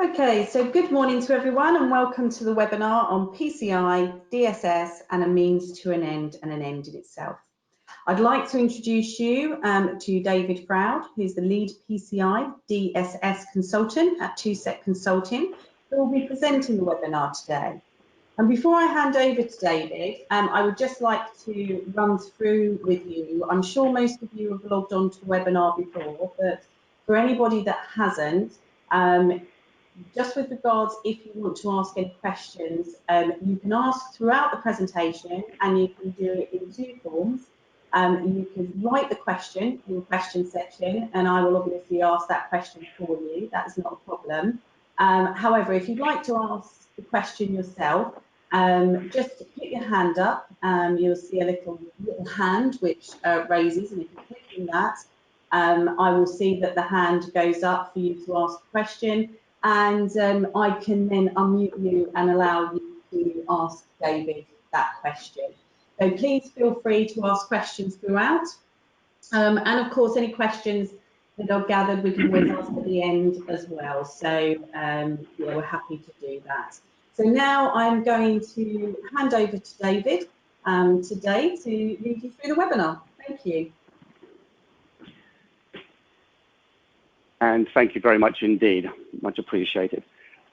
Okay, so good morning to everyone and welcome to the webinar on PCI, DSS and a means to an end and an end in itself. I'd like to introduce you to David Froud, who's the lead PCI DSS consultant at TwoSet Consulting, who will be presenting the webinar today. And before I hand over to David, I would just like to run through with you. I'm sure most of you have logged on to the webinar before, but for anybody that hasn't, just with regards, if you want to ask any questions, you can ask throughout the presentation and you can do it in two forms. You can write the question in the question section and I will obviously ask that question for you. That's not a problem. However, if you'd like to ask the question yourself, just put your hand up. You'll see a little hand which raises, and if you click on that, I will see that the hand goes up for you to ask a question. And I can then unmute you and allow you to ask David that question. So please feel free to ask questions throughout. And of course, any questions that are gathered, we can always ask at the end as well. So yeah, we're happy to do that. So now I'm going to hand over to David today to lead you through the webinar. Thank you. And thank you very much indeed, much appreciated.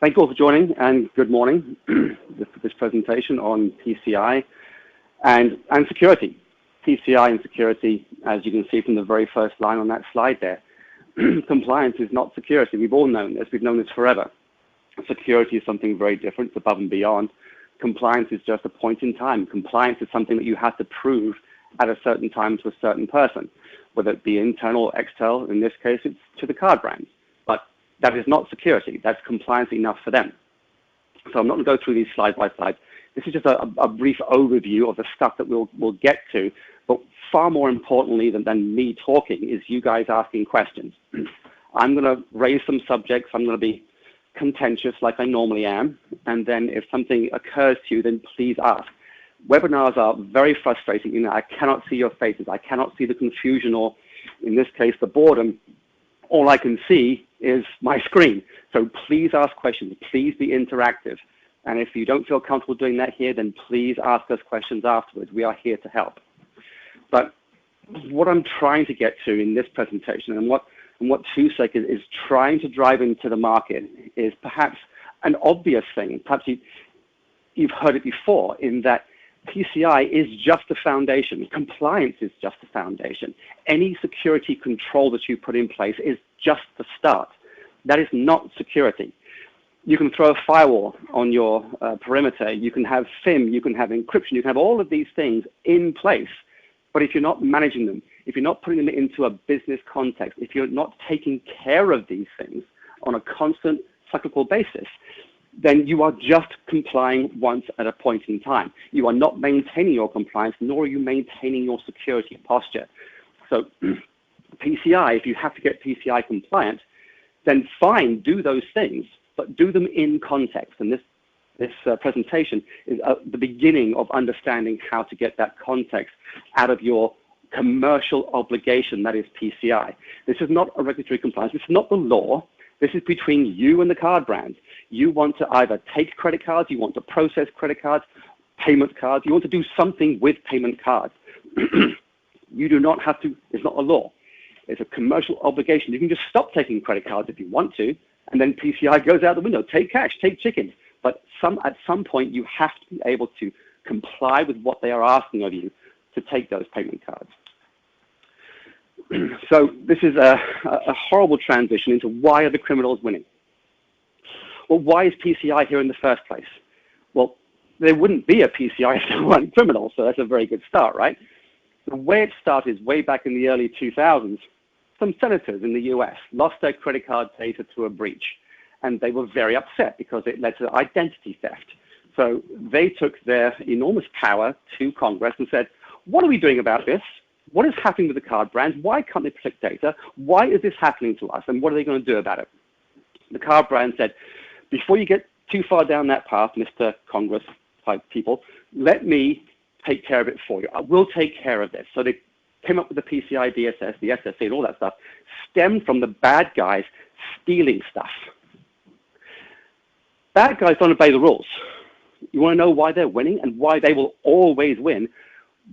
Thank you all for joining and good morning for this presentation on PCI and security. PCI and security, as you can see from the very first line on that slide there, compliance is not security. We've all known this, we've known this forever. Security is something very different, it's above and beyond. Compliance is just a point in time. Compliance is something that you have to prove at a certain time to a certain person, whether it be internal or external. In this case, it's to the card brands. But that is not security. That's compliance enough for them. So I'm not going to go through these slide by slide. This is just a brief overview of the stuff that we'll get to. But far more importantly than me talking is you guys asking questions. I'm going to raise some subjects. I'm going to be contentious like I normally am. And then if something occurs to you, then please ask. Webinars are very frustrating. You know, I cannot see your faces. I cannot see the confusion or, in this case, the boredom. All I can see is my screen. So please ask questions. Please be interactive. And if you don't feel comfortable doing that here, then please ask us questions afterwards. We are here to help. But what I'm trying to get to in this presentation and what TwoSet is trying to drive into the market is perhaps an obvious thing. Perhaps you've heard it before in that PCI is just a foundation. Compliance is just a foundation. Any security control that you put in place is just the start. That is not security. You can throw a firewall on your perimeter. You can have FIM. You can have encryption. You can have all of these things in place. But if you're not managing them, if you're not putting them into a business context, if you're not taking care of these things on a constant cyclical basis, then you are just complying once at a point in time. You are not maintaining your compliance, nor are you maintaining your security posture. So PCI, if you have to get PCI compliant, then fine, do those things, but do them in context. And this presentation is the beginning of understanding how to get that context out of your commercial obligation, that is PCI. This is not a regulatory compliance. This is not the law. This is between you and the card brands. You want to either take credit cards, you want to process credit cards, payment cards, you want to do something with payment cards. You do not have to, it's not a law. It's a commercial obligation. You can just stop taking credit cards if you want to, and then PCI goes out the window. Take cash, take chicken. But at some point, you have to be able to comply with what they are asking of you to take those payment cards. So this is a horrible transition into why are the criminals winning? Well, why is PCI here in the first place? Well, there wouldn't be a PCI if there weren't criminals, so that's a very good start, right? The way it started is way back in the early 2000s. Some senators in the US lost their credit card data to a breach, and they were very upset because it led to identity theft. So they took their enormous power to Congress and said, what are we doing about this? What is happening with the card brands? Why can't they protect data? Why is this happening to us? And what are they going to do about it? The card brand said, before you get too far down that path, Mr. Congress type people, let me take care of it for you. I will take care of this. So they came up with the PCI DSS, the SSC, and all that stuff, stemmed from the bad guys stealing stuff. Bad guys don't obey the rules. You want to know why they're winning and why they will always win?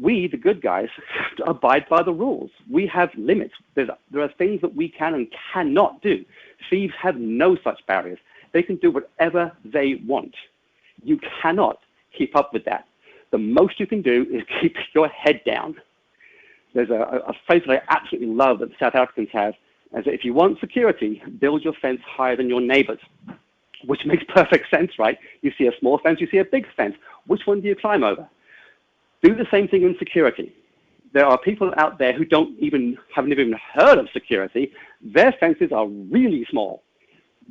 We, the good guys, have to abide by the rules. We have limits. There are things that we can and cannot do. Thieves have no such barriers. They can do whatever they want. You cannot keep up with that. The most you can do is keep your head down. There's a phrase that I absolutely love that the South Africans have, as if you want security, build your fence higher than your neighbors, which makes perfect sense, right? You see a small fence, you see a big fence. Which one do you climb over? Do the same thing in security. There are people out there who haven't even heard of security. Their fences are really small.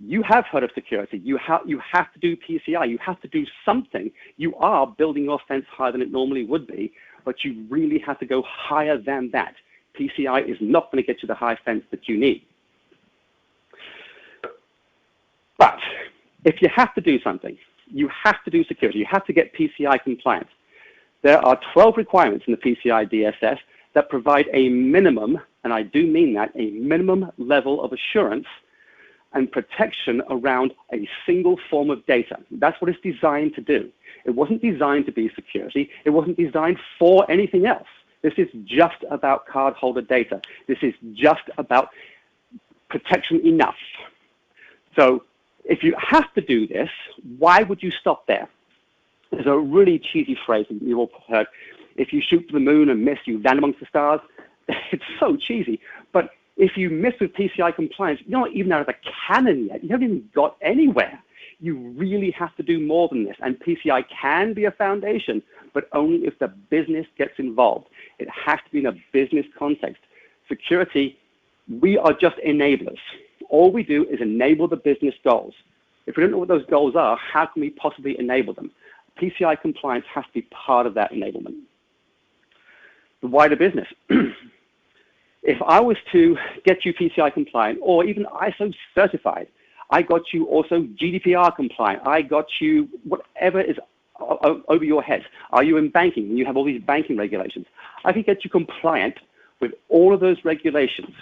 You have heard of security. You have to do PCI. You have to do something. You are building your fence higher than it normally would be, but you really have to go higher than that. PCI is not going to get you the high fence that you need. But if you have to do something, you have to do security. You have to get PCI compliant. There are 12 requirements in the PCI DSS that provide a minimum, and I do mean that, a minimum level of assurance and protection around a single form of data. That's what it's designed to do. It wasn't designed to be security. It wasn't designed for anything else. This is just about cardholder data. This is just about protection enough. So if you have to do this, why would you stop there? There's a really cheesy phrase that you've all heard. If you shoot for the moon and miss, you land amongst the stars. It's so cheesy. But if you miss with PCI compliance, you're not even out of the cannon yet. You haven't even got anywhere. You really have to do more than this. And PCI can be a foundation, but only if the business gets involved. It has to be in a business context. Security, we are just enablers. All we do is enable the business goals. If we don't know what those goals are, how can we possibly enable them? PCI compliance has to be part of that enablement. The wider business. If I was to get you PCI compliant or even ISO certified, I got you also GDPR compliant, I got you whatever is over your head. Are you in banking? You have all these banking regulations. I can get you compliant with all of those regulations.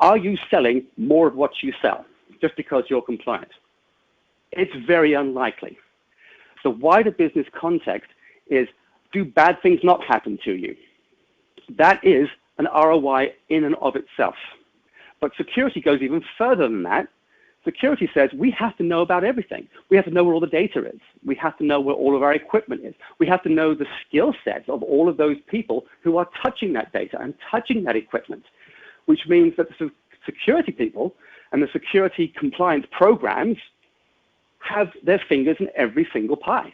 Are you selling more of what you sell just because you're compliant? It's very unlikely. The wider business context is, do bad things not happen to you? That is an ROI in and of itself. But security goes even further than that. Security says we have to know about everything. We have to know where all the data is. We have to know where all of our equipment is. We have to know the skill sets of all of those people who are touching that data and touching that equipment, which means that the security people and the security compliance programs have their fingers in every single pie.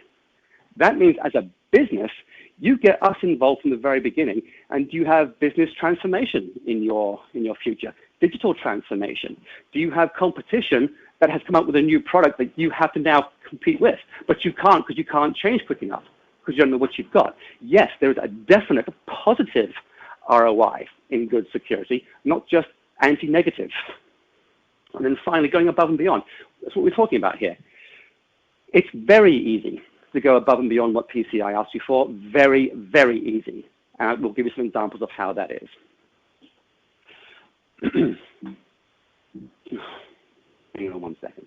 That means as a business, you get us involved from the very beginning, and you have business transformation in your future, digital transformation. Do you have competition that has come up with a new product that you have to now compete with, but you can't because you can't change quick enough because you don't know what you've got? Yes, there is a definite positive ROI in good security, not just anti-negative. And then finally, going above and beyond. That's what we're talking about here. It's very easy to go above and beyond what PCI asks you for. Very, very easy. And we'll give you some examples of how that is. Hang on one second.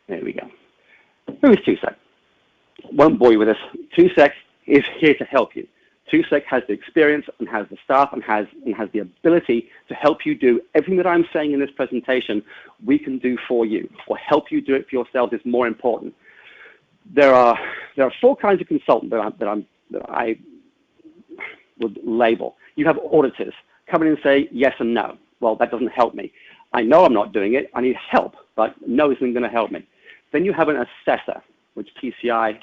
There we go. Who is 2Sec? Won't bore you with this. 2Sec is here to help you. 2Sec has the experience and has the staff and has the ability to help you do everything that I'm saying in this presentation we can do for you, or help you do it for yourselves is more important. There are 4 kinds of consultant that I would label. You have auditors come in and say yes and no. Well, that doesn't help me. I know I'm not doing it. I need help, but no isn't going to help me. Then you have an assessor, which PCI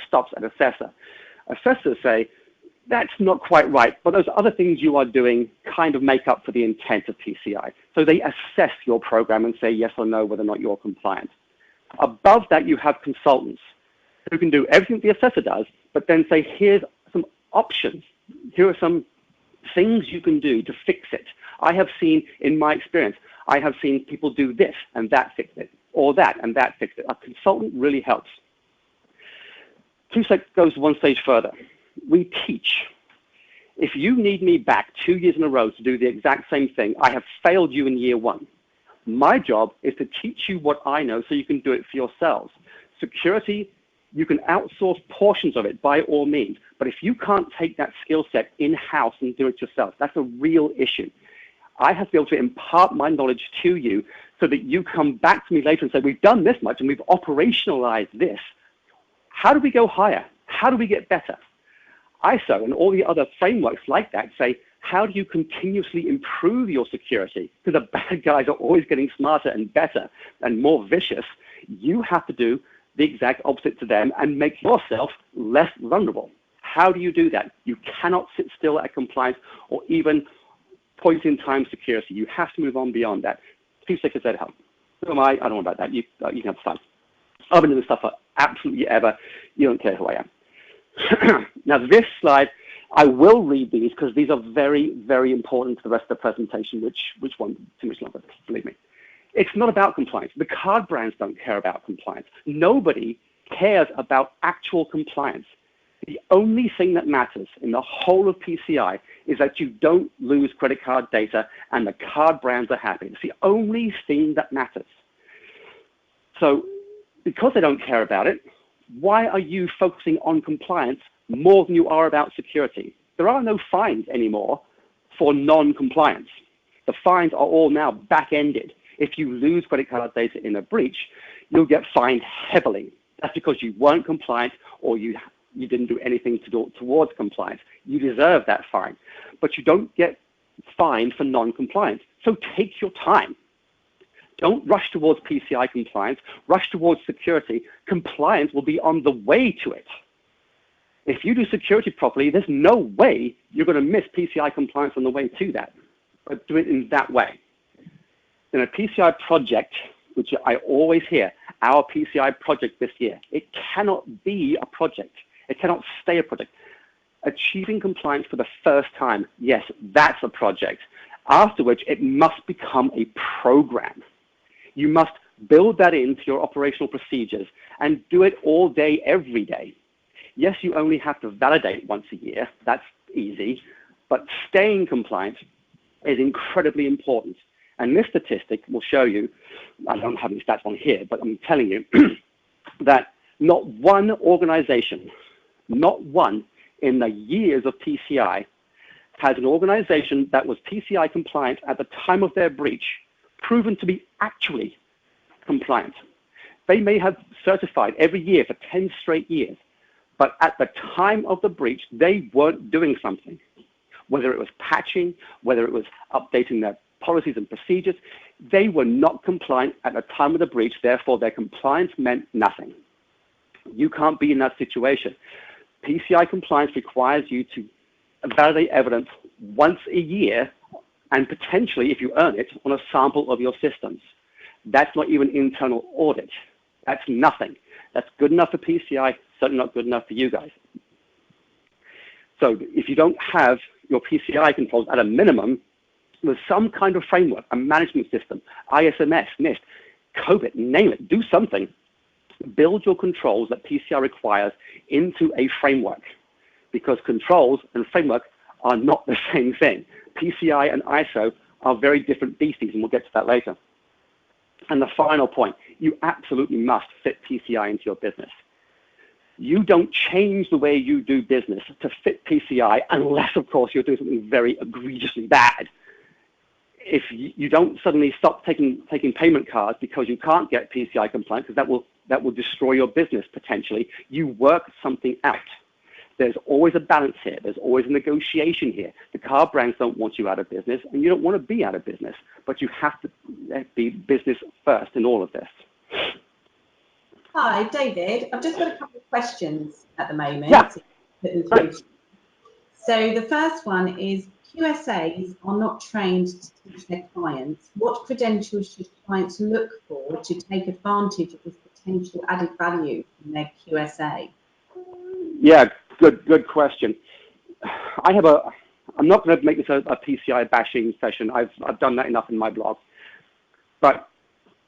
stops at assessor. Assessors say, that's not quite right, but those other things you are doing kind of make up for the intent of PCI. So they assess your program and say yes or no whether or not you're compliant. Above that, you have consultants who can do everything the assessor does, but then say, here's some options. Here are some things you can do to fix it. I have seen, in my experience, I have seen people do this and that fixed it, or that and that fixed it. A consultant really helps. 2Sec goes one stage further. We teach. If you need me back 2 years in a row to do the exact same thing, I have failed you in year 1. My job is to teach you what I know so you can do it for yourselves. Security, you can outsource portions of it by all means, but if you can't take that skill set in-house and do it yourself, that's a real issue. I have to be able to impart my knowledge to you so that you come back to me later and say, we've done this much and we've operationalized this. How do we go higher? How do we get better? ISO and all the other frameworks like that say, how do you continuously improve your security? Because the bad guys are always getting smarter and better and more vicious. You have to do the exact opposite to them and make yourself less vulnerable. How do you do that? You cannot sit still at compliance or even point-in-time security. You have to move on beyond that. 2 seconds at help. Who am I? I don't know about that. You can have fun. I've been doing this stuff for absolutely ever. You don't care who I am. Now, this slide, I will read these because these are very, very important to the rest of the presentation, which won't too much longer, believe me. It's not about compliance. The card brands don't care about compliance. Nobody cares about actual compliance. The only thing that matters in the whole of PCI is that you don't lose credit card data and the card brands are happy. It's the only thing that matters. So because they don't care about it, why are you focusing on compliance more than you are about security? There are no fines anymore for non-compliance. The fines are all now back-ended. If you lose credit card data in a breach, you'll get fined heavily. That's because you weren't compliant or you didn't do anything towards compliance. You deserve that fine, but you don't get fined for non-compliance. So take your time. Don't rush towards PCI compliance, rush towards security. Compliance will be on the way to it. If you do security properly, there's no way you're going to miss PCI compliance on the way to that, but do it in that way. In a PCI project, which I always hear, our PCI project this year, it cannot be a project. It cannot stay a project. Achieving compliance for the first time, yes, that's a project. After which, it must become a program. You must build that into your operational procedures and do it all day, every day. Yes, you only have to validate once a year. That's easy. But staying compliant is incredibly important. And this statistic will show you, I don't have any stats on here, but I'm telling you that not one organization, not one in the years of PCI has an organization that was PCI compliant at the time of their breach proven to be actually compliant. They may have certified every year for 10 straight years, but at the time of the breach, they weren't doing something. Whether it was patching, whether it was updating their policies and procedures, they were not compliant at the time of the breach, therefore their compliance meant nothing. You can't be in that situation. PCI compliance requires you to validate evidence once a year and potentially, if you earn it, on a sample of your systems. That's not even internal audit. That's nothing. That's good enough for PCI, certainly not good enough for you guys. So if you don't have your PCI controls at a minimum, with some kind of framework, a management system, ISMS, NIST, COBIT, name it, do something. Build your controls that PCI requires into a framework, because controls and framework are not the same thing. PCI and ISO are very different beasties, and we'll get to that later. And the final point, you absolutely must fit PCI into your business. You don't change the way you do business to fit PCI unless, of course, you're doing something very egregiously bad. If you don't suddenly stop taking payment cards because you can't get PCI compliant, because that will destroy your business potentially, you work something out. There's always a balance here. There's always a negotiation here. The card brands don't want you out of business, and you don't want to be out of business, but you have to be business first in all of this. Hi, David. I've just got a couple of questions at the moment. Yeah. So the first one is, QSAs are not trained to teach their clients. What credentials should clients look for to take advantage of this potential added value in their QSA? Yeah, good question. I'm not going to make this a PCI bashing session. I've done that enough in my blog. But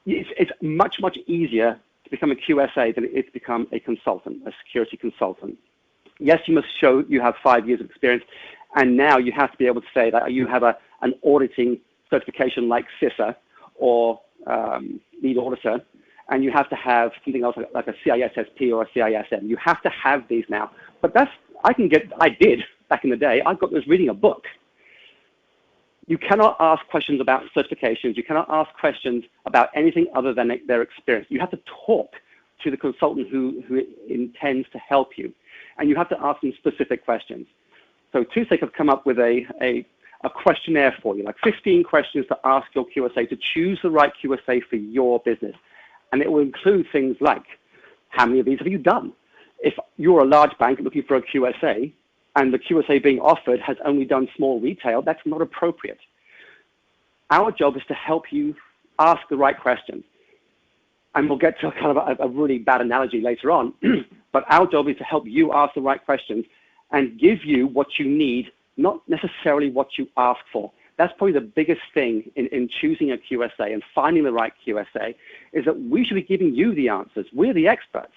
it's much easier to become a QSA than it is to become a consultant, a security consultant. Yes, you must show you have 5 years of experience, and now you have to be able to say that you have an auditing certification like CISA or lead auditor, and you have to have something else like a CISSP or a CISM. You have to have these now. But I did back in the day. I got this reading a book. You cannot ask questions about certifications. You cannot ask questions about anything other than their experience. You have to talk to the consultant who intends to help you, and you have to ask them specific questions. So TUSEC have come up with a questionnaire for you, like 15 questions to ask your QSA to choose the right QSA for your business. And it will include things like, how many of these have you done? If you're a large bank looking for a QSA, and the QSA being offered has only done small retail, that's not appropriate. Our job is to help you ask the right questions. And we'll get to kind of a really bad analogy later on, but our job is to help you ask the right questions and give you what you need, not necessarily what you ask for. That's probably the biggest thing in choosing a QSA and finding the right QSA, is that we should be giving you the answers. We're the experts.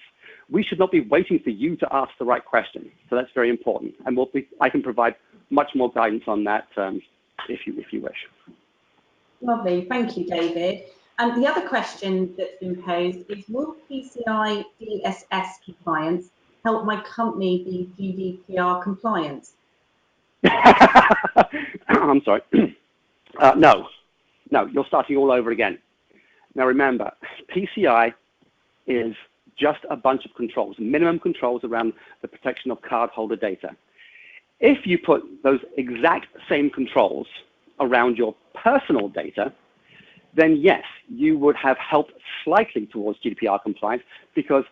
We should not be waiting for you to ask the right question. So that's very important. And I can provide much more guidance on that if you wish. Lovely. Thank you, David. And the other question that's been posed is, will PCI DSS compliance help my company be GDPR compliant? I'm sorry. No, you're starting all over again. Now remember, PCI is just a bunch of controls, minimum controls around the protection of cardholder data. If you put those exact same controls around your personal data, then yes, you would have helped slightly towards GDPR compliance, because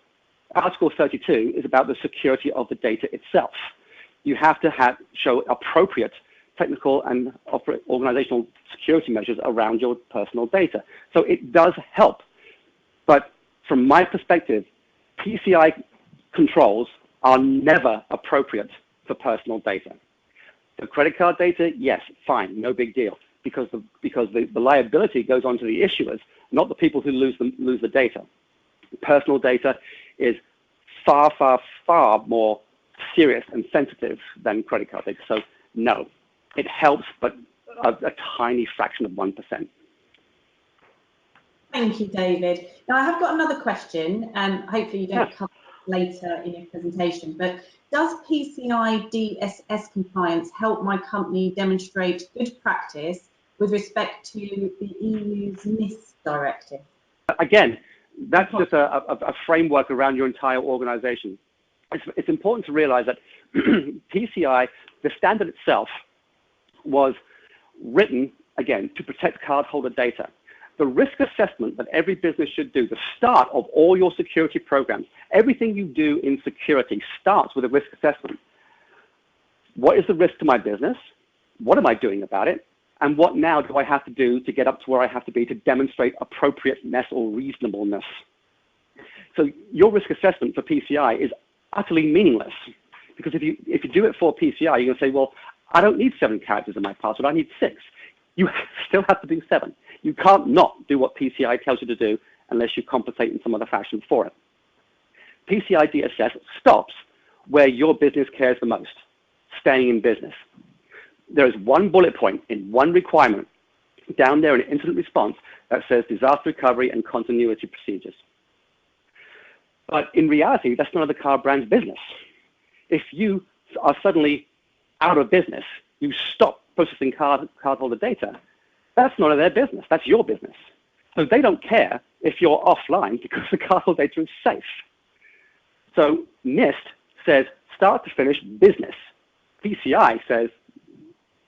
Article 32 is about the security of the data itself. You have to show appropriate technical and organizational security measures around your personal data. So it does help. But from my perspective, PCI controls are never appropriate for personal data. The credit card data, yes, fine, no big deal, because the liability goes on to the issuers, not the people who lose the data. Personal data is far, far, far more serious and sensitive than credit card data. So no, it helps, but a tiny fraction of 1%. Thank you, David. Now I have got another question, and hopefully you don't cover it later in your presentation, but does PCI DSS compliance help my company demonstrate good practice with respect to the EU's NIS directive? Again, that's just a framework around your entire organization. It's important to realize that PCI, the standard itself, was written, again, to protect cardholder data. The risk assessment that every business should do, the start of all your security programs, everything you do in security starts with a risk assessment. What is the risk to my business? What am I doing about it? And what now do I have to do to get up to where I have to be to demonstrate appropriateness or reasonableness? So your risk assessment for PCI is utterly meaningless, because if you do it for PCI, you're going to say, well, I don't need 7 characters in my password, I need 6. You still have to do 7. You can't not do what PCI tells you to do unless you compensate in some other fashion for it. PCI DSS stops where your business cares the most, staying in business. There is one bullet point in one requirement down there in incident response that says disaster recovery and continuity procedures. But in reality, that's none of the card brand's business. If you are suddenly out of business, you stop processing cardholder data, that's none of their business. That's your business. So they don't care if you're offline because the cardholder data is safe. So NIST says start to finish business. PCI says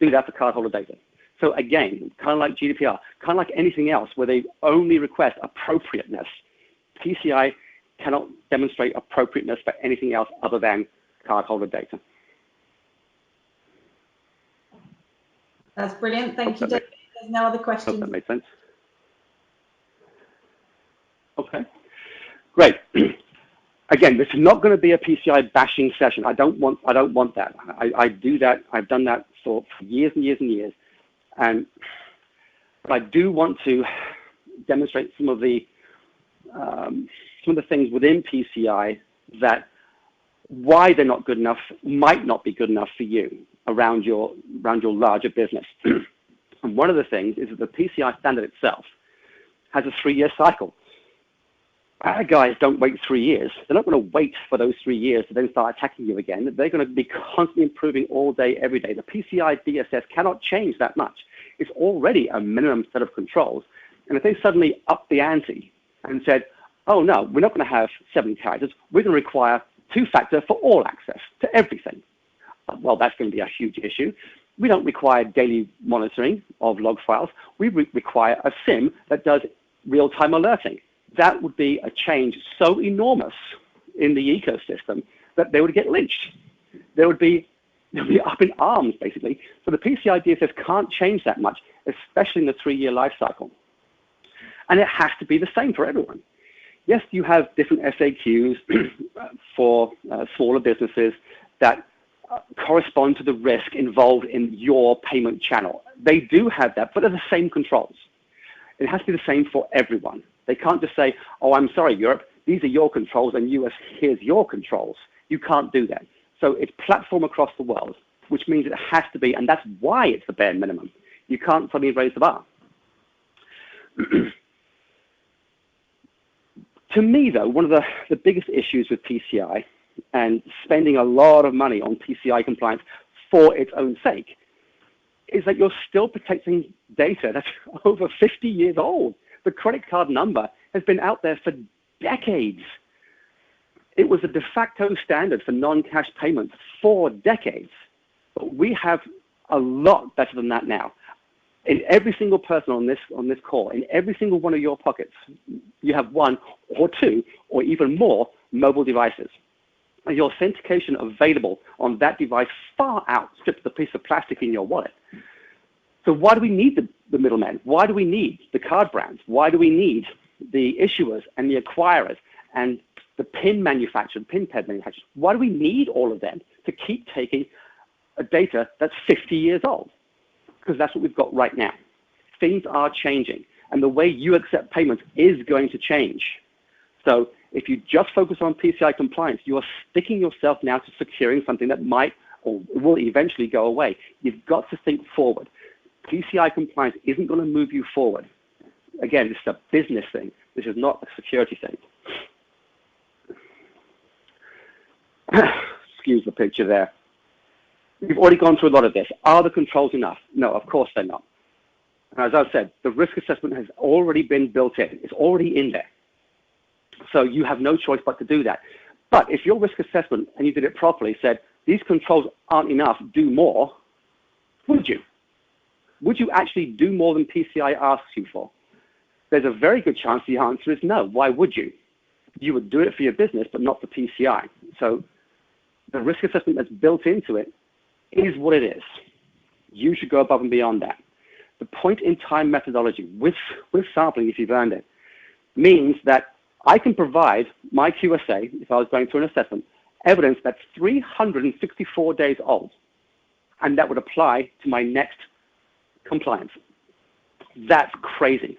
do that for cardholder data. So again, kind of like GDPR, kind of like anything else where they only request appropriateness, PCI cannot demonstrate appropriateness for anything else other than cardholder data. That's brilliant. Thank you, David. There's no other questions. Hope that made sense. Okay, great. Again, this is not going to be a PCI bashing session. I don't want that. I do that. I've done that for years and years and years. But I do want to demonstrate some of the things within PCI that why they're not good enough might not be good enough for you around your larger business. And one of the things is that the PCI standard itself has a 3-year cycle. bad guys don't wait 3 years. They're not going to wait for those 3 years to then start attacking you again. They're going to be constantly improving all day, every day. The PCI DSS cannot change that much. It's already a minimum set of controls. And if they suddenly up the ante and said, oh no, we're not going to have 7 characters, we're going to require 2-factor for all access to everything. Well, that's going to be a huge issue. We don't require daily monitoring of log files. We require a SIM that does real-time alerting. That would be a change so enormous in the ecosystem that they would get lynched. They'll be up in arms, basically. So the PCI DSS can't change that much, especially in the 3-year life cycle. And it has to be the same for everyone. Yes, you have different FAQs for smaller businesses that correspond to the risk involved in your payment channel. They do have that, but they're the same controls. It has to be the same for everyone. They can't just say, oh, I'm sorry, Europe, these are your controls, and US, here's your controls. You can't do that. So it's platform across the world, which means it has to be, and that's why it's the bare minimum. You can't suddenly raise the bar. To me, though, one of the biggest issues with PCI and spending a lot of money on PCI compliance for its own sake is that you're still protecting data that's over 50 years old. The credit card number has been out there for decades. It was a de facto standard for non-cash payments for decades. But we have a lot better than that now. In every single person on this call, in every single one of your pockets, you have 1 or 2 or even more mobile devices. And your authentication available on that device far outstrips the piece of plastic in your wallet. So why do we need the middlemen? Why do we need the card brands? Why do we need the issuers and the acquirers and the PIN manufacturers, PIN pad manufacturers? Why do we need all of them to keep taking a data that's 50 years old? Because that's what we've got right now. Things are changing, and the way you accept payments is going to change. So if you just focus on PCI compliance, you are sticking yourself now to securing something that might or will eventually go away. You've got to think forward. PCI compliance isn't going to move you forward. Again, this is a business thing. This is not a security thing. Excuse the picture there. We've already gone through a lot of this. Are the controls enough? No, of course they're not. As I've said, the risk assessment has already been built in. It's already in there. So you have no choice but to do that. But if your risk assessment, and you did it properly, said, these controls aren't enough, do more, would you? Would you actually do more than PCI asks you for? There's a very good chance the answer is no. Why would you? You would do it for your business, but not for PCI. So the risk assessment that's built into it is what it is. You should go above and beyond that. The point-in-time methodology with sampling, if you've earned it, means that I can provide my QSA, if I was going through an assessment, evidence that's 364 days old, and that would apply to my next compliance. That's crazy.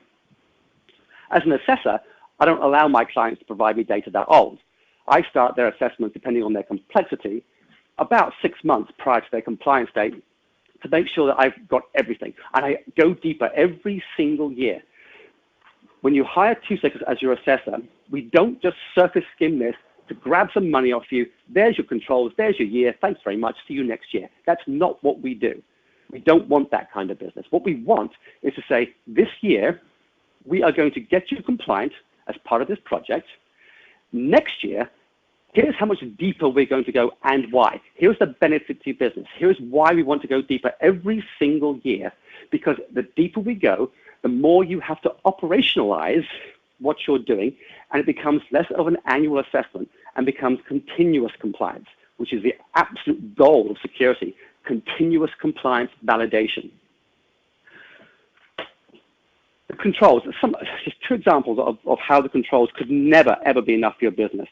As an assessor, I don't allow my clients to provide me data that old. I start their assessments, depending on their complexity, about 6 months prior to their compliance date to make sure that I've got everything. And I go deeper every single year. When you hire 2 seconds as your assessor, we don't just surface skim this to grab some money off you. There's your controls. There's your year. Thanks very much. See you next year. That's not what we do. We don't want that kind of business. What we want is to say, this year, we are going to get you compliant as part of this project. Next year, here's how much deeper we're going to go and why. Here's the benefit to your business. Here's why we want to go deeper every single year, because the deeper we go, the more you have to operationalize what you're doing, and it becomes less of an annual assessment and becomes continuous compliance, which is the absolute goal of security, continuous compliance validation. The controls, just 2 examples of how the controls could never, ever be enough for your business.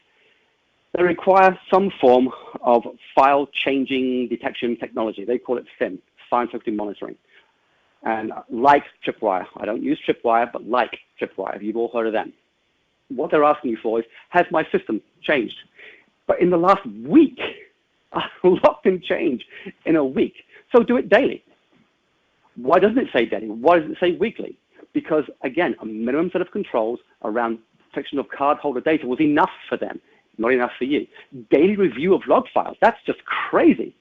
They require some form of file changing detection technology. They call it FIM, file integrity monitoring. And like Tripwire, I don't use Tripwire, but like Tripwire, you've all heard of them. What they're asking you for is, has my system changed? But in the last week, a lot can change in a week. So do it daily. Why doesn't it say daily? Why does it say weekly? Because, again, a minimum set of controls around protection of cardholder data was enough for them, not enough for you. Daily review of log files, that's just crazy.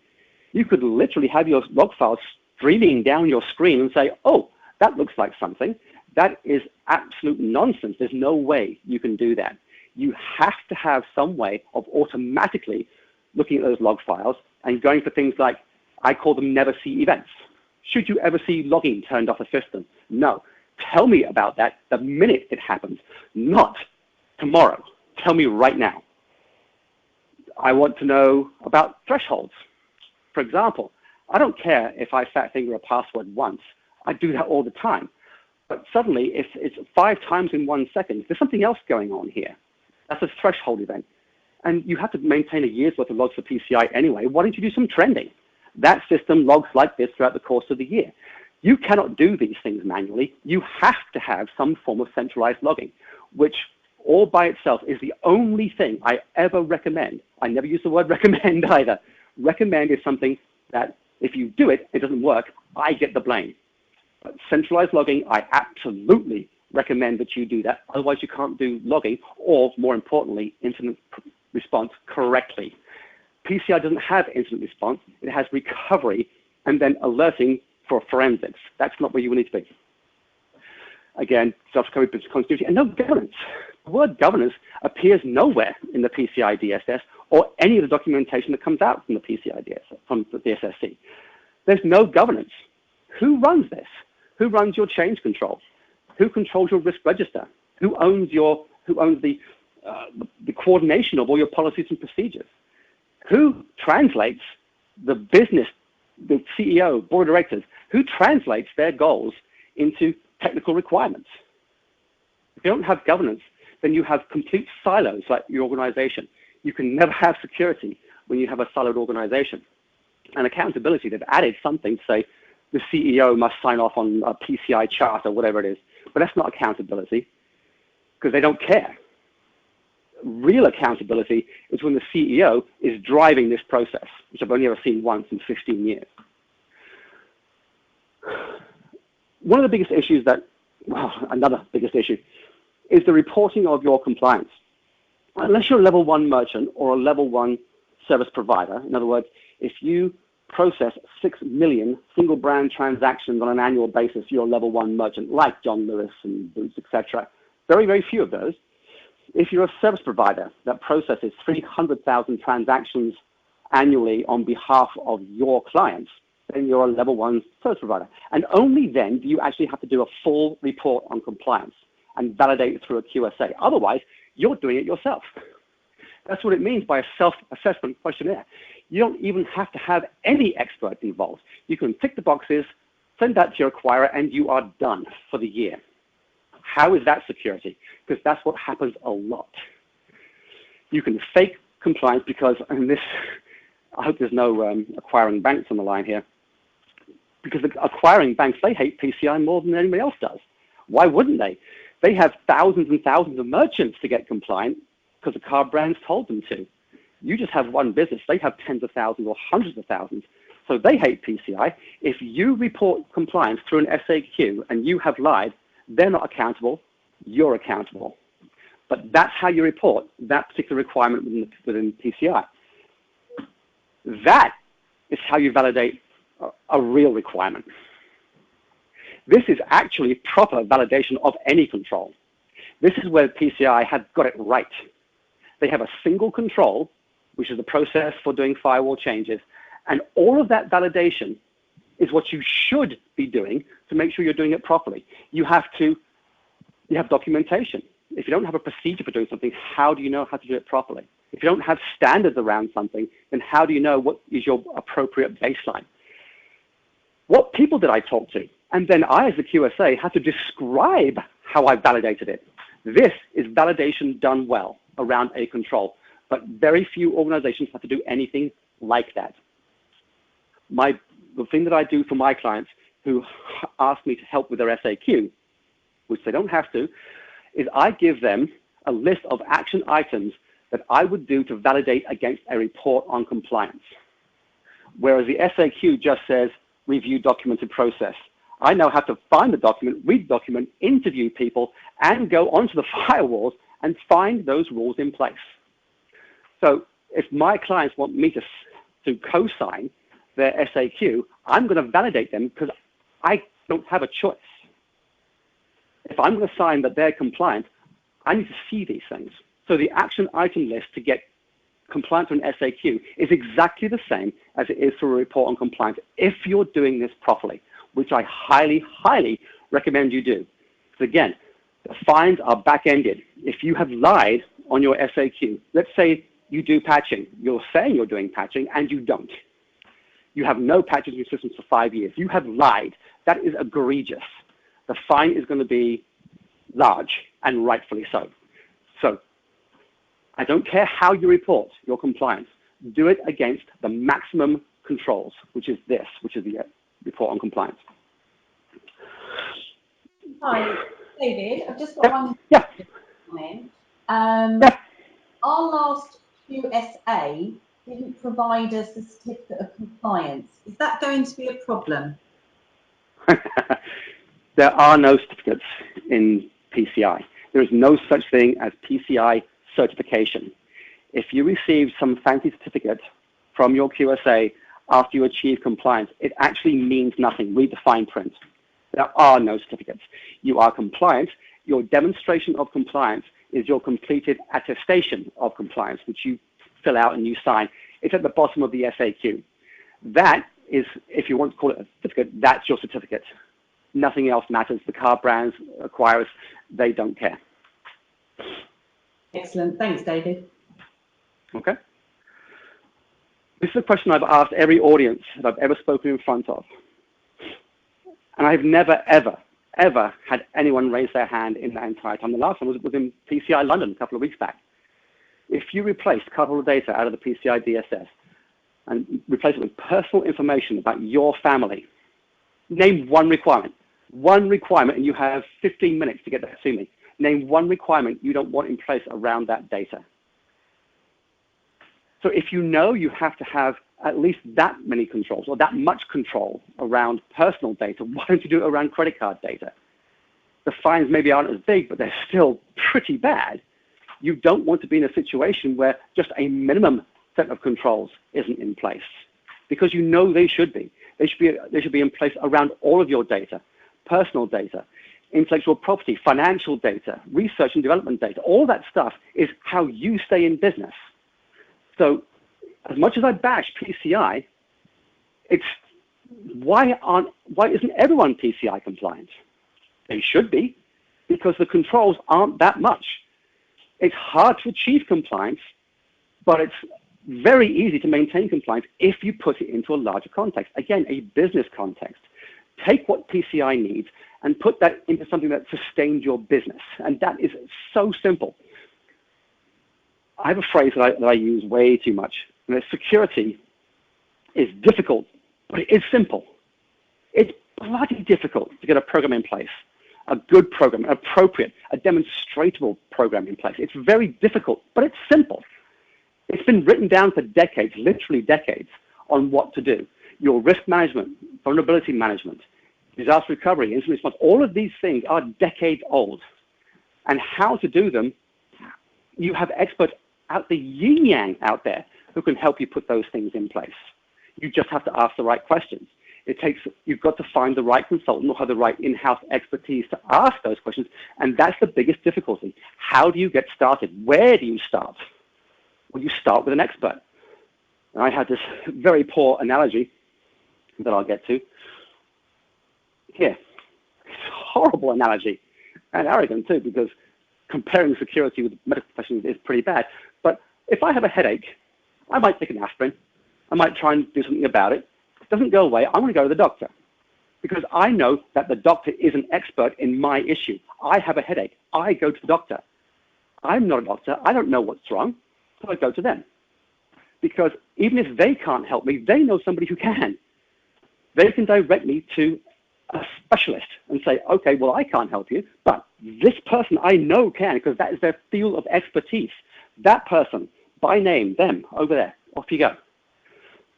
You could literally have your log files streaming down your screen and say, oh, that looks like something. That is absolute nonsense. There's no way you can do that. You have to have some way of automatically looking at those log files and going for things like, I call them never see events. Should you ever see logging turned off the system? No. Tell me about that the minute it happens, not tomorrow. Tell me right now. I want to know about thresholds. For example, I don't care if I fat finger a password once. I do that all the time. But suddenly, if it's 5 times in 1 second, there's something else going on here. That's a threshold event. And you have to maintain a year's worth of logs for PCI anyway. Why don't you do some trending? That system logs like this throughout the course of the year. You cannot do these things manually. You have to have some form of centralized logging, which all by itself is the only thing I ever recommend. I never use the word recommend either. Recommend is something that if you do it, it doesn't work, I get the blame. But centralized logging, I absolutely recommend that you do that. Otherwise, you can't do logging or, more importantly, incident response correctly. PCI doesn't have incident response. It has recovery and then alerting for forensics. That's not where you need to be. Again, self-recovery, business continuity, and no governance. The word governance appears nowhere in the PCI DSS or any of the documentation that comes out from the PCI DSS, from the DSSC. There's no governance. Who runs this? Who runs your change control? Who controls your risk register? Who owns the coordination of all your policies and procedures? Who translates the business, the CEO, board of directors, who translates their goals into technical requirements? If you don't have governance, then you have complete silos like your organization. You can never have security when you have a siloed organization. And accountability, they've added something to say the CEO must sign off on a PCI chart or whatever it is. But that's not accountability because they don't care. Real accountability is when the CEO is driving this process, which I've only ever seen once in 15 years. One of the biggest issues another biggest issue is the reporting of your compliance. Unless you're a level 1 merchant or a level 1 service provider, in other words, if you process 6 million single brand transactions on an annual basis, you're a level 1 merchant like John Lewis and Boots, etc. Very, very few of those. If you're a service provider that processes 300,000 transactions annually on behalf of your clients, then you're a level 1 service provider. And only then do you actually have to do a full report on compliance and validate it through a QSA. Otherwise, you're doing it yourself. That's what it means by a self-assessment questionnaire. You don't even have to have any experts involved. You can tick the boxes, send that to your acquirer, and you are done for the year. How is that security? Because that's what happens a lot. You can fake compliance because, and this, I hope there's no acquiring banks on the line here, because the acquiring banks, they hate PCI more than anybody else does. Why wouldn't they? They have thousands and thousands of merchants to get compliant because the card brands told them to. You just have one business. They have tens of thousands or hundreds of thousands. So they hate PCI. If you report compliance through an SAQ and you have lied, they're not accountable. You're accountable. But that's how you report that particular requirement within PCI. That is how you validate a real requirement. This is actually proper validation of any control. This is where PCI have got it right. They have a single control, which is the process for doing firewall changes, and all of that validation is what you should be doing to make sure you're doing it properly. You have documentation. If you don't have a procedure for doing something, how do you know how to do it properly? If you don't have standards around something, then how do you know what is your appropriate baseline? What people did I talk to? And then I, as the QSA, had to describe how I validated it. This is validation done well around a control, but very few organizations have to do anything like that. The thing that I do for my clients who ask me to help with their SAQ, which they don't have to, is I give them a list of action items that I would do to validate against a report on compliance. Whereas the SAQ just says, review documented process. I know how to find the document, read the document, interview people, and go onto the firewalls and find those rules in place. So if my clients want me to co-sign their SAQ, I'm going to validate them because I don't have a choice. If I'm going to sign that they're compliant, I need to see these things. So the action item list to get compliant to an SAQ is exactly the same as it is for a report on compliance if you're doing this properly, which I highly, highly recommend you do. Because again, the fines are back-ended. If you have lied on your SAQ, let's say you do patching, you're saying you're doing patching and you don't. You have no patches in your systems for 5 years. You have lied. That is egregious. The fine is going to be large, and rightfully so. So I don't care how you report your compliance. Do it against the maximum controls, which is this, which is the report on compliance. Hi, David. I've just got one comment. Our last QSA didn't provide us the certificate of compliance. Is that going to be a problem? There are no certificates in PCI. There is no such thing as PCI certification. If you receive some fancy certificate from your QSA after you achieve compliance, it actually means nothing. Read the fine print. There are no certificates. You are compliant. Your demonstration of compliance is your completed attestation of compliance, which you fill out and you sign. It's at the bottom of the SAQ. That is, if you want to call it a certificate, that's your certificate. Nothing else matters. The car brands, acquirers, they don't care. Excellent. Thanks, David. Okay. This is a question I've asked every audience that I've ever spoken in front of. And I've never, ever, ever had anyone raise their hand in that entire time. The last one was in PCI London a couple of weeks back. If you replace cardholder data out of the PCI DSS and replace it with personal information about your family, name one requirement. One requirement, and you have 15 minutes to get that to me. Name one requirement you don't want in place around that data. So if you know you have to have at least that many controls or that much control around personal data, why don't you do it around credit card data? The fines maybe aren't as big, but they're still pretty bad. You don't want to be in a situation where just a minimum set of controls isn't in place because you know they should be. They should be in place around all of your data, personal data, intellectual property, financial data, research and development data. All that stuff is how you stay in business. So as much as I bash PCI, it's why isn't everyone PCI compliant? They should be, because the controls aren't that much. It's hard to achieve compliance, but it's very easy to maintain compliance if you put it into a larger context. Again, a business context. Take what PCI needs and put that into something that sustains your business. And that is so simple. I have a phrase that I use way too much. And security is difficult, but it is simple. It's bloody difficult to get a program in place, a good program, appropriate, a demonstrable program in place. It's very difficult, but it's simple. It's been written down for decades, literally decades, on what to do. Your risk management, vulnerability management, disaster recovery, incident response, all of these things are decades old. And how to do them, you have experts out the yin-yang out there who can help you put those things in place. You just have to ask the right questions. You've got to find the right consultant or have the right in-house expertise to ask those questions, and that's the biggest difficulty. How do you get started? Where do you start? Well, you start with an expert. And I had this very poor analogy that I'll get to. Here, it's a horrible analogy, and arrogant too, because comparing security with medical professionals is pretty bad. But if I have a headache, I might take an aspirin. I might try and do something about it. If it doesn't go away, I'm going to go to the doctor because I know that the doctor is an expert in my issue. I have a headache. I go to the doctor. I'm not a doctor. I don't know what's wrong, so I go to them. Because even if they can't help me, they know somebody who can. They can direct me to a specialist and say, okay, well, I can't help you, but this person I know can, because that is their field of expertise. That person, by name, them, over there, off you go.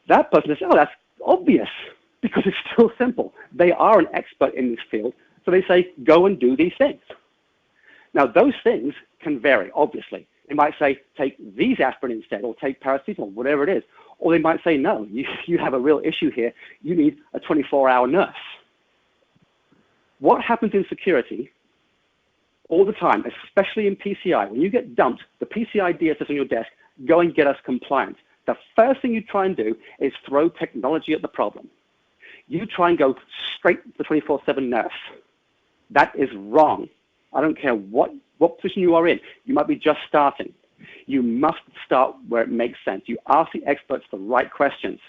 That person says, oh, that's obvious, because it's still simple. They are an expert in this field, so they say, go and do these things. Now, those things can vary, obviously. They might say, take these aspirin instead, or take paracetamol, whatever it is. Or they might say, no, you have a real issue here. You need a 24-hour nurse. What happens in security all the time, especially in PCI, when you get dumped, the PCI DSS on your desk, go and get us compliant. The first thing you try and do is throw technology at the problem. You try and go straight to the 24/7 nurse. That is wrong. I don't care what position you are in. You might be just starting. You must start where it makes sense. You ask the experts the right questions.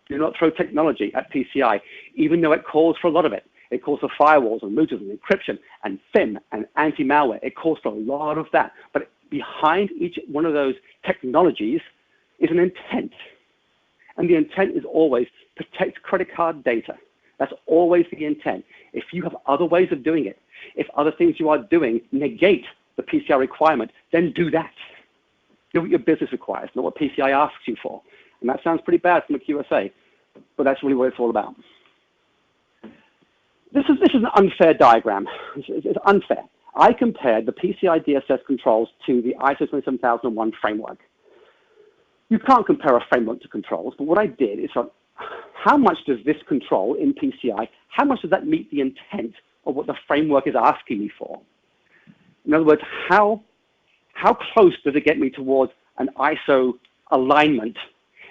Do not throw technology at PCI, even though it calls for a lot of it. It calls for firewalls and routers and encryption and FIM and anti-malware. It calls for a lot of that. But behind each one of those technologies is an intent. And the intent is always protect credit card data. That's always the intent. If you have other ways of doing it, if other things you are doing negate the PCI requirement, then do that. Do what your business requires, not what PCI asks you for. And that sounds pretty bad from a QSA, but that's really what it's all about. This is an unfair diagram. It's unfair. I compared the PCI DSS controls to the ISO 27001 framework. You can't compare a framework to controls, but what I did is how much does this control in PCI, how much does that meet the intent of what the framework is asking me for? In other words, how close does it get me towards an ISO alignment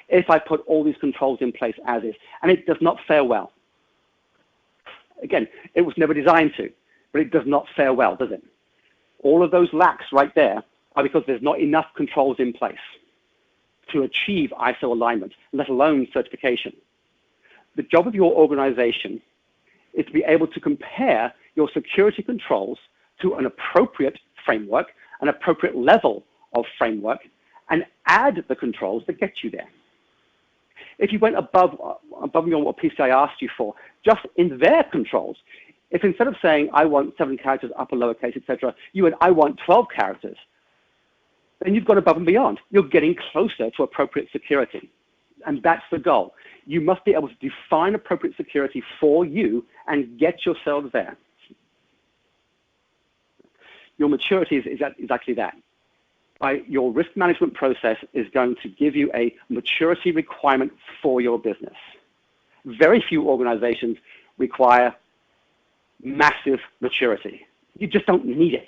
if I put all these controls in place as is? And it does not fare well. Again, it was never designed to, but it does not fare well, does it? All of those lacks right there are because there's not enough controls in place to achieve ISO alignment, let alone certification. The job of your organization is to be able to compare your security controls to an appropriate framework, an appropriate level of framework, and add the controls that get you there. If you went above and beyond what PCI asked you for, just in their controls, if instead of saying, I want 7 characters, upper, lowercase, etc., you went, I want 12 characters, then you've gone above and beyond. You're getting closer to appropriate security. And that's the goal. You must be able to define appropriate security for you and get yourselves there. Your maturity is actually that. Your risk management process is going to give you a maturity requirement for your business. Very few organizations require massive maturity. You just don't need it.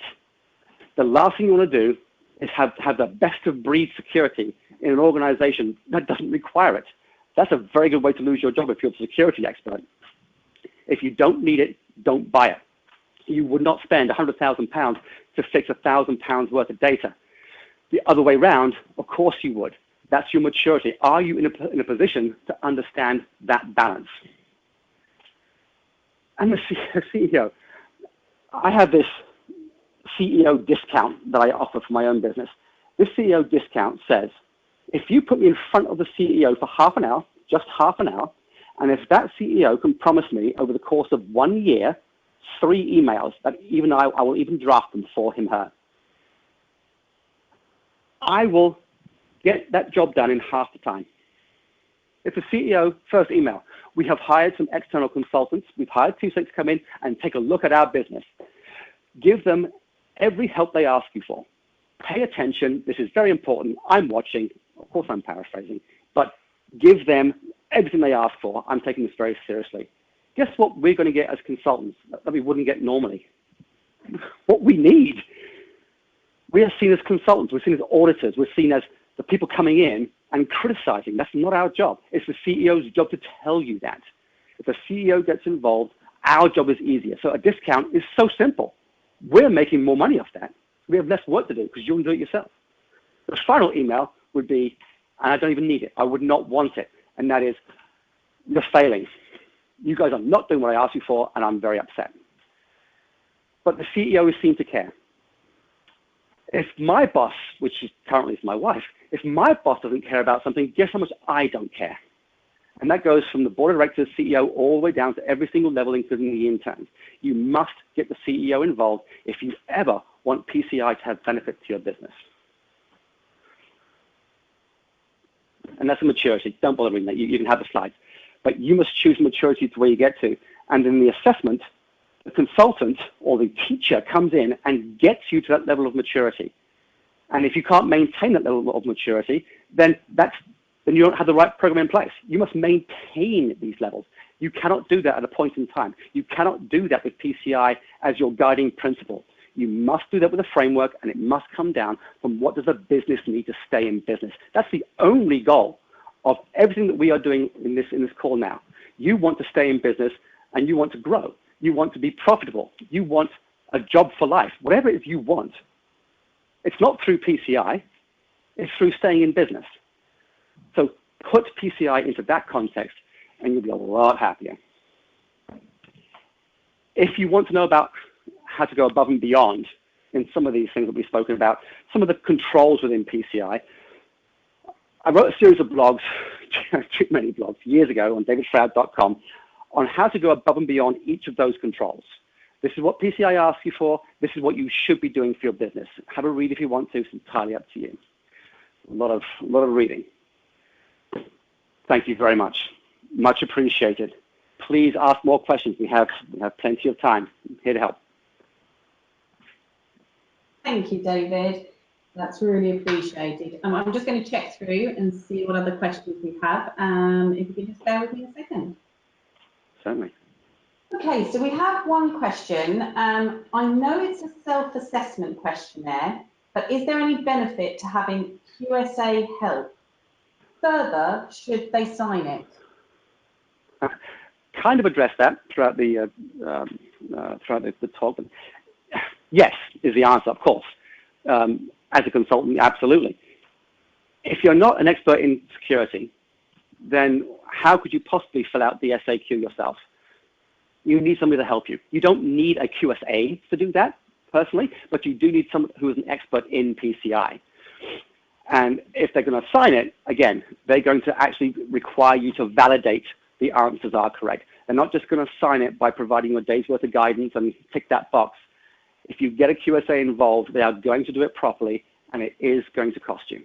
The last thing you want to do is have the best of breed security in an organization that doesn't require it. That's a very good way to lose your job if you're a security expert. If you don't need it, don't buy it. You would not spend £100,000 to fix £1,000 worth of data. The other way around, of course you would. That's your maturity. Are you in a position to understand that balance? And the CEO, I have this CEO discount that I offer for my own business. This CEO discount says, if you put me in front of the CEO for half an hour, just half an hour, and if that CEO can promise me over the course of 1 year, 3 emails that even I will even draft them for him, her, I will get that job done in half the time. If the CEO, first email, we have hired some external consultants. We've hired 2 to come in and take a look at our business. Give them every help they ask you for. Pay attention. This is very important. I'm watching. Of course, I'm paraphrasing. But give them everything they ask for. I'm taking this very seriously. Guess what we're going to get as consultants that we wouldn't get normally? What we need. We are seen as consultants. We're seen as auditors. We're seen as the people coming in and criticizing. That's not our job. It's the CEO's job to tell you that. If the CEO gets involved, our job is easier. So a discount is so simple. We're making more money off that. We have less work to do because you can do it yourself. The final email would be, and I don't even need it. I would not want it. And that is, you're failing. You guys are not doing what I asked you for, and I'm very upset. But the CEO is seen to care. If my boss, which is currently is my wife, if my boss doesn't care about something, guess how much I don't care? And that goes from the board of directors, CEO, all the way down to every single level, including the interns. You must get the CEO involved if you ever want PCI to have benefit to your business. And that's a maturity. Don't bother reading that. You can have the slides. But you must choose maturity to where you get to. And in the assessment, the consultant or the teacher comes in and gets you to that level of maturity. And if you can't maintain that level of maturity, then you don't have the right program in place. You must maintain these levels. You cannot do that at a point in time. You cannot do that with PCI as your guiding principle. You must do that with a framework, and it must come down from what does a business need to stay in business. That's the only goal of everything that we are doing in this call now. You want to stay in business, and you want to grow. You want to be profitable. You want a job for life. Whatever it is you want, it's not through PCI. It's through staying in business. So put PCI into that context, and you'll be a lot happier. If you want to know about how to go above and beyond in some of these things that we've spoken about, some of the controls within PCI, I wrote a series of blogs, too many blogs, years ago on davidfroud.com on how to go above and beyond each of those controls. This is what PCI asks you for. This is what you should be doing for your business. Have a read if you want to. It's entirely up to you. A lot of reading. Thank you very much. Much appreciated. Please ask more questions. We have plenty of time. I'm here to help. Thank you, David. That's really appreciated. I'm just going to check through and see what other questions we have. If you could just bear with me a second. Certainly. Okay, so we have one question. I know it's a self-assessment questionnaire, but is there any benefit to having QSA help? Further, should they sign it? Kind of addressed that throughout the talk. Yes is the answer, of course. As a consultant, absolutely. If you're not an expert in security, then how could you possibly fill out the SAQ yourself? You need somebody to help you. You don't need a QSA to do that, personally, but you do need someone who is an expert in PCI. And if they're going to sign it, again, they're going to actually require you to validate the answers are correct. They're not just going to sign it by providing you a day's worth of guidance and tick that box. If you get a QSA involved, they are going to do it properly, and it is going to cost you.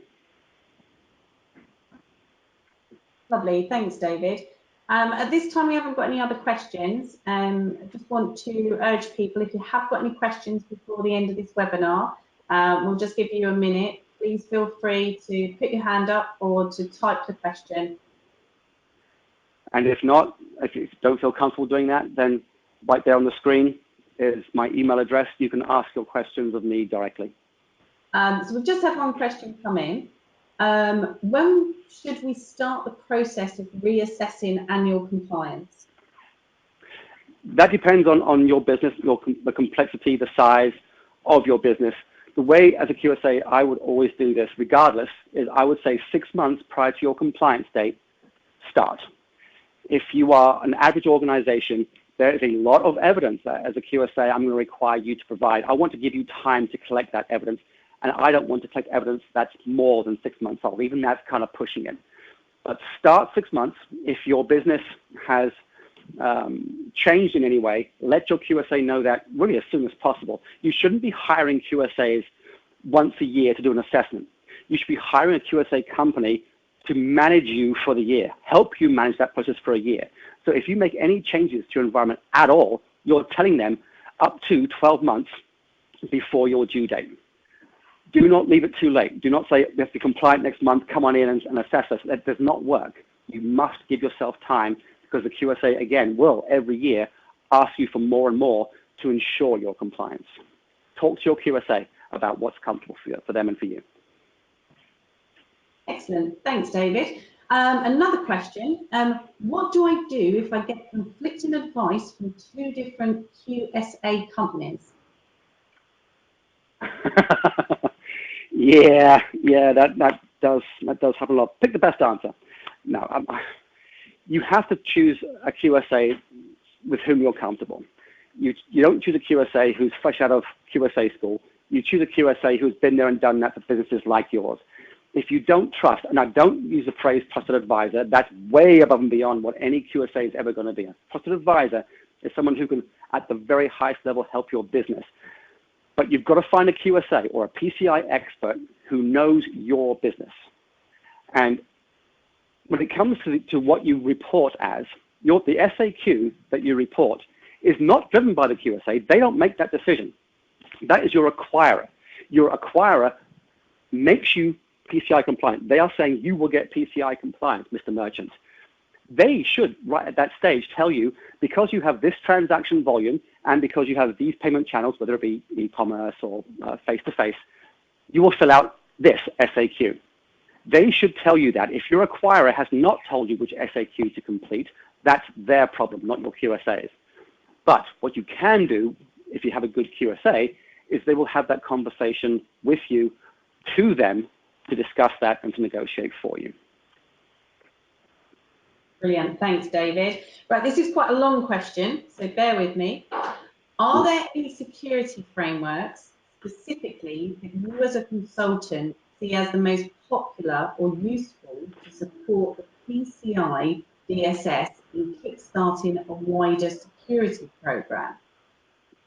Lovely. Thanks, David. At this time, we haven't got any other questions. I just want to urge people, if you have got any questions before the end of this webinar, we'll just give you a minute. Please feel free to put your hand up or to type the question. And if not, if you don't feel comfortable doing that, then right there on the screen is my email address. You can ask your questions of me directly. So we've just had one question come in. When should we start the process of reassessing annual compliance? That depends on your business, the complexity, the size of your business. The way as a QSA I would always do this, regardless, is I would say 6 months prior to your compliance date, start. If you are an average organization, there is a lot of evidence that as a QSA I'm going to require you to provide. I want to give you time to collect that evidence, and I don't want to collect evidence that's more than 6 months old. Even that's kind of pushing it. But start 6 months. If your business has changed in any way, let your QSA know that really as soon as possible. You shouldn't be hiring QSAs once a year to do an assessment. You should be hiring a QSA company to manage you for the year, help you manage that process for a year. So if you make any changes to your environment at all, you're telling them up to 12 months before your due date. Do not leave it too late. Do not say, we have to be compliant next month, come on in and assess us. That does not work. You must give yourself time, because the QSA, again, will every year ask you for more and more to ensure your compliance. Talk to your QSA about what's comfortable for them and for you. Excellent. Thanks, David. Another question. What do I do if I get conflicting advice from 2 different QSA companies? Yeah, that does happen a lot. Pick the best answer. No, you have to choose a QSA with whom you're comfortable. You don't choose a QSA who's fresh out of QSA school. You choose a QSA who's been there and done that for businesses like yours. If you don't trust, and I don't use the phrase trusted advisor, that's way above and beyond what any QSA is ever going to be. A trusted advisor is someone who can, at the very highest level, help your business. But you've got to find a QSA or a PCI expert who knows your business. And when it comes to what you report as, the SAQ that you report is not driven by the QSA. They don't make that decision. That is your acquirer. Your acquirer makes you PCI compliant. They are saying you will get PCI compliant, Mr. Merchant. They should, right at that stage, tell you, because you have this transaction volume and because you have these payment channels, whether it be e-commerce or face-to-face, you will fill out this SAQ. They should tell you that. If your acquirer has not told you which SAQ to complete, that's their problem, not your QSA's. But what you can do, if you have a good QSA, is they will have that conversation with you to them to discuss that and to negotiate for you. Brilliant. Thanks, David. Right, this is quite a long question, so bear with me. Are there any security frameworks specifically that you as a consultant see as the most popular or useful to support the PCI DSS in kickstarting a wider security program?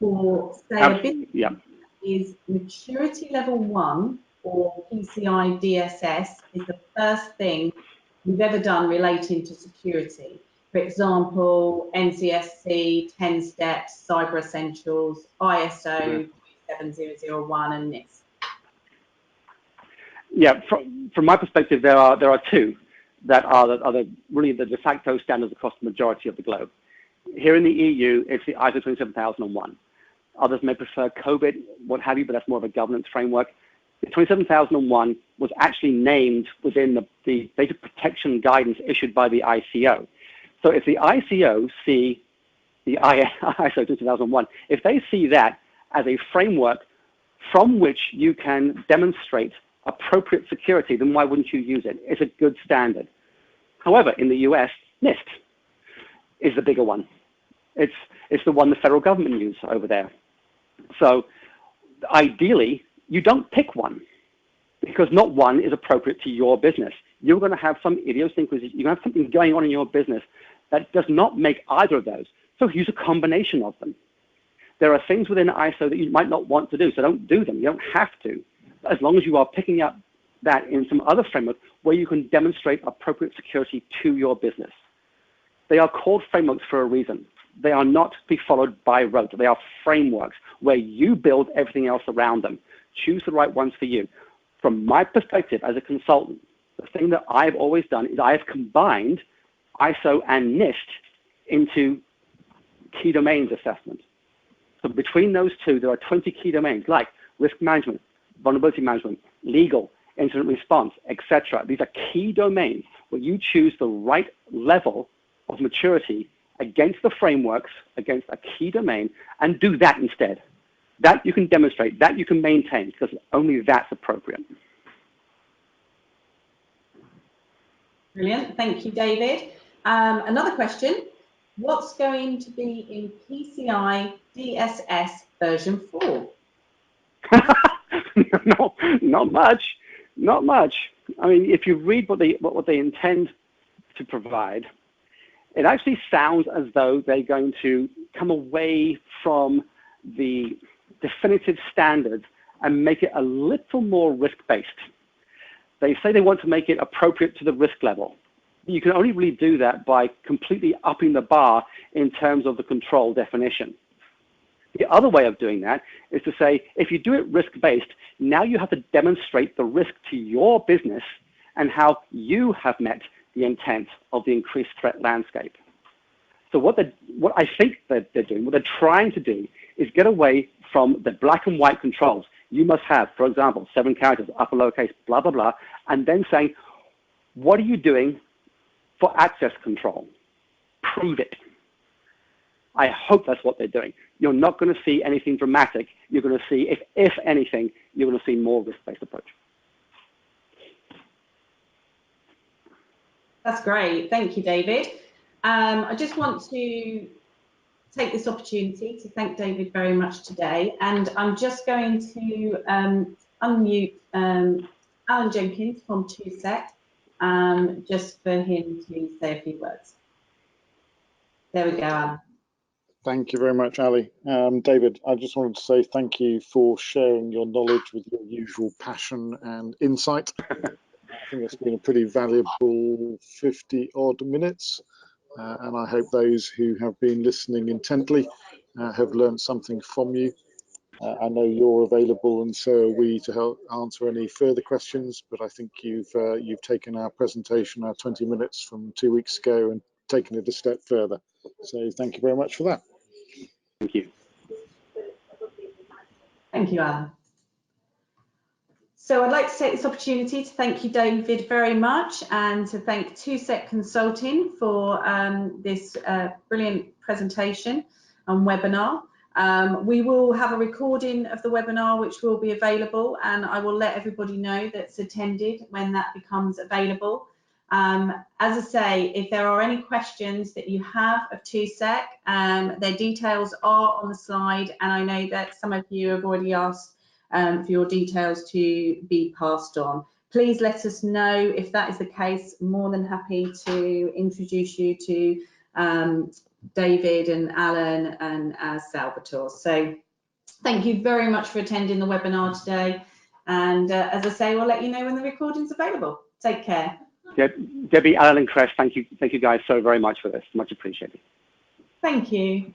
For say a business is maturity level 1 or PCI DSS is the first thing you've ever done relating to security. For example, NCSC, 10 steps, Cyber Essentials, ISO 27001 and NIST. Yeah, from my perspective, there are two that are really the de facto standards across the majority of the globe. Here in the EU, it's the ISO 27001. Others may prefer COVID, what have you, but that's more of a governance framework. The 27001 was actually named within the data protection guidance issued by the ICO. So if the ICO see the ISO 2001, if they see that as a framework from which you can demonstrate appropriate security, then why wouldn't you use it? It's a good standard. However, in the US, NIST is the bigger one. It's the one the federal government uses over there. So ideally, you don't pick one because not one is appropriate to your business. You're going to have some idiosyncrasy. You're going to have something going on in your business that does not make either of those. So use a combination of them. There are things within ISO that you might not want to do, so don't do them. You don't have to, as long as you are picking up that in some other framework where you can demonstrate appropriate security to your business. They are called frameworks for a reason. They are not to be followed by rote. They are frameworks where you build everything else around them. Choose the right ones for you. From my perspective as a consultant, the thing that I've always done is I have combined ISO and NIST into key domains assessment. So between those two, there are 20 key domains like risk management, vulnerability management, legal, incident response, etc. These are key domains where you choose the right level of maturity against the frameworks, against a key domain, and do that instead. That you can demonstrate, that you can maintain, because only that's appropriate. Brilliant. Thank you, David. Another question. What's going to be in PCI DSS version 4? No, not much. Not much. I mean, if you read what they intend to provide, it actually sounds as though they're going to come away from the definitive standards and make it a little more risk-based. They say they want to make it appropriate to the risk level. You can only really do that by completely upping the bar in terms of the control definition. The other way of doing that is to say, if you do it risk-based, now you have to demonstrate the risk to your business and how you have met the intent of the increased threat landscape. So what I think that they're doing, what they're trying to do, is get away from the black and white controls. You must have, for example, 7 characters, upper, lowercase, blah, blah, blah, and then saying, what are you doing for access control? Prove it. I hope that's what they're doing. You're not going to see anything dramatic. You're going to see, if anything, you're going to see more risk-based approach. That's great. Thank you, David. I just want to take this opportunity to thank David very much today. And I'm just going to unmute Alan Jenkins from TwoSec, just for him to say a few words. There we go, Alan. Thank you very much, Ali. David, I just wanted to say thank you for sharing your knowledge with your usual passion and insight. I think it's been a pretty valuable 50-odd minutes. and I hope those who have been listening intently have learned something from you. I know you're available, and so are we, to help answer any further questions, but I think you've taken our presentation, our 20 minutes from 2 weeks ago, and taken it a step further. So thank you very much for that. Thank you. Thank you, Alan. So I'd like to take this opportunity to thank you, David, very much, and to thank 2SEC Consulting for this brilliant presentation and webinar. We will have a recording of the webinar which will be available, and I will let everybody know that's attended when that becomes available. As I say, if there are any questions that you have of 2SEC, their details are on the slide, and I know that some of you have already asked for your details to be passed on. Please let us know if that is the case. More than happy to introduce you to David and Alan and Salvatore. So thank you very much for attending the webinar today. And as I say, we'll let you know when the recording's available. Take care. Debbie, Alan and CREST, thank you guys so very much for this. Much appreciated. Thank you.